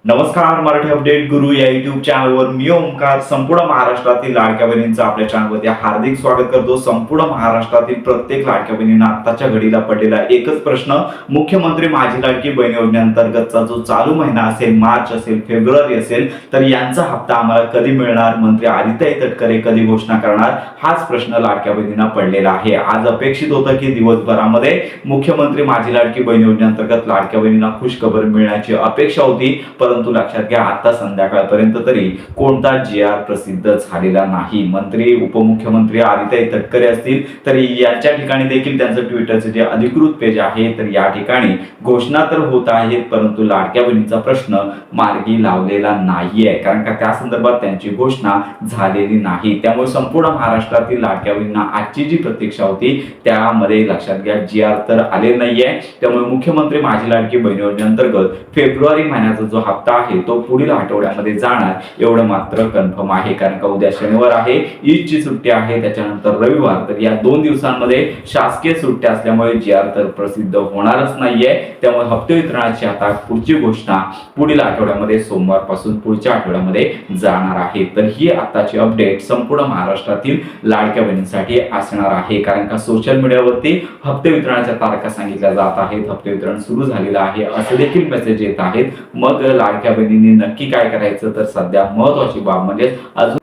नमस्कार, मराठी अपडेट गुरु या युट्यूब चॅनलवर मी ओमकार संपूर्ण महाराष्ट्रातील लाडक्या बहिणींचं आपल्या चॅनलवरती हार्दिक स्वागत करतो। संपूर्ण महाराष्ट्रातील प्रत्येक लाडक्या बहिणींना आताच्या घडीला पडलेला एकच प्रश्न, मुख्यमंत्री माझी लाडकी बहीण योजनेअंतर्गतचा जो चालू महिना असेल, मार्च असेल, फेब्रुवारी असेल, तर यांचा हप्ता आम्हाला कधी मिळणार, मंत्री आदित्य तटकरे कधी घोषणा करणार, हाच प्रश्न लाडक्या बहिणींना पडलेला आहे। आज अपेक्षित होतं की दिवसभरामध्ये मुख्यमंत्री माझी लाडकी बहीण योजनेअंतर्गत लाडक्या बहिणींना खुशखबर मिळण्याची अपेक्षा होती, परंतु लक्षात घ्या आता संध्याकाळपर्यंत तरी कोणता जी.आर. प्रसिद्ध झालेला नाही। मंत्री उपमुख्यमंत्री आदित्य तटकरे असतील तर याच्या ठिकाणी देखील त्यांचं ट्विटरचे जे अधिकृत पेज आहे तर या ठिकाणी घोषणा तर होत आहेत, परंतु लाडक्या बहिणीचा प्रश्न मार्गी लावलेला नाहीये, कारण का त्या संदर्भात त्यांची घोषणा झालेली नाही। त्यामुळे संपूर्ण महाराष्ट्रातील लाडक्या बहिणींना आजची जी प्रतीक्षा होती त्यामध्ये लक्षात घ्या जी.आर. तर आले नाहीये। त्यामुळे मुख्यमंत्री माझी लाडकी बहीण योजनेअंतर्गत फेब्रुवारी महिन्याचा जो हप्ता आहे तो पुढील आठवड्यामध्ये जाणार एवढं मात्र कन्फर्म आहे, कारण का उद्या शनिवार आहे, ईदची सुट्टी आहे, त्याच्यानंतर रविवार, तर या 2 दिवसांमध्ये शासकीय सुट्ट्या असल्यामुळे जी.आर. तर प्रसिद्ध होणारच नाहीये। त्यामुळे हप्ते वितरणाची आता पुढची घोषणा पुढील आठवड्यामध्ये सोमवारपासून पुढच्या आठवड्यामध्ये जाणार आहे। तर ही आताची अपडेट संपूर्ण महाराष्ट्रातील लाडक्या बहिणींसाठी असणार आहे, कारण का सोशल मीडियावरती हप्ते वितरणाच्या तारखा सांगितल्या जात आहेत, हप्ते वितरण सुरू झालेलं आहे असे देखील मेसेज येत आहेत। मग लाडक्या बहिणींनी नक्की काय करायचं, तर सध्या महत्त्वाची बाब म्हणजे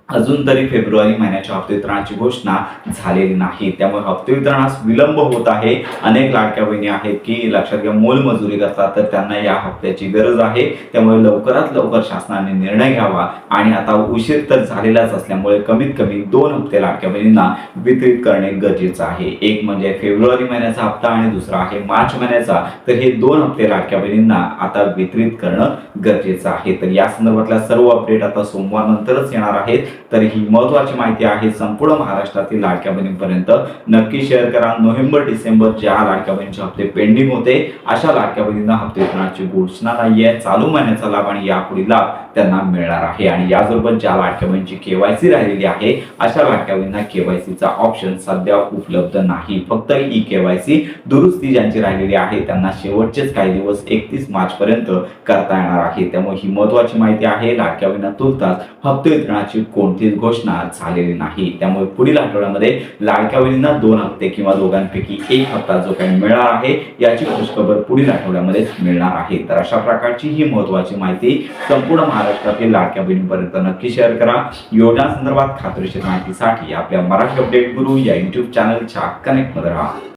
अजून तरी फेब्रुवारी महिन्याच्या हप्ते वितरणाची घोषणा झालेली नाही। त्यामुळे हप्ते वितरणास विलंब होत आहे। अनेक लाडक्या बहिणी आहेत की लक्षात घ्या मोलमजुरी करतात, तर त्यांना या हप्त्याची गरज आहे। त्यामुळे लवकरात लवकर शासनाने निर्णय घ्यावा आणि आता उशीर तर झालेलाच असल्यामुळे कमीत कमी 2 हप्ते लाडक्या बहिणींना वितरित करणे गरजेचं आहे। एक म्हणजे फेब्रुवारी महिन्याचा हप्ता आणि दुसरा आहे मार्च महिन्याचा, तर हे 2 हप्ते लाडक्या बहिणींना आता वितरित करणं गरजेचं आहे। तर या संदर्भातल्या सर्व अपडेट आता सोमवार नंतरच येणार आहेत। तर ही महत्त्वाची माहिती आहे संपूर्ण महाराष्ट्रातील लाडक्या बहिणींपर्यंत नक्की शेअर करा। नोव्हेंबर डिसेंबर ज्या लाडक्या बहिणींचे हप्ते पेंडिंग होते अशा लाडक्या बहिणींना हप्ते वितरणाची घोषणा नाहीये, चालू महिन्याचा लाभ आणि यापुढील लाभ त्यांना मिळणार आहे। आणि यासोबत ज्या लाडक्या बहिणींची केवायसी राहिलेली आहे अशा लाडक्या बहिणींना केवायसीचा ऑप्शन सध्या उपलब्ध नाही, फक्त ई केवायसी दुरुस्ती ज्यांची राहिलेली आहे त्यांना शेवटचेच काही दिवस 31 मार्च पर्यंत करता येणार आहे। त्यामुळे ही महत्त्वाची माहिती आहे। लाडक्या बहिणींना तुर्तास हप्ते वितरणाची कोणतीच घोषणा झालेली नाही। त्यामुळे पुढील आठवड्यामध्ये लाडक्या बहिणींना 2 हप्ते किंवा दोघांपैकी एक हप्ता जो काही मिळणार आहे याची खुशखबर पुढील आठवड्यामध्ये मिळणार आहे। तर अशा प्रकारची ही महत्त्वाची माहिती संपूर्ण महाराष्ट्रातील लाडक्या बहिणींपर्यंत नक्की शेअर करा। योजना संदर्भात खात्रीशीर माहितीसाठी आपल्या मराठी अपडेट गुरु या युट्यूब चॅनलच्या कनेक्ट मध्ये राहा।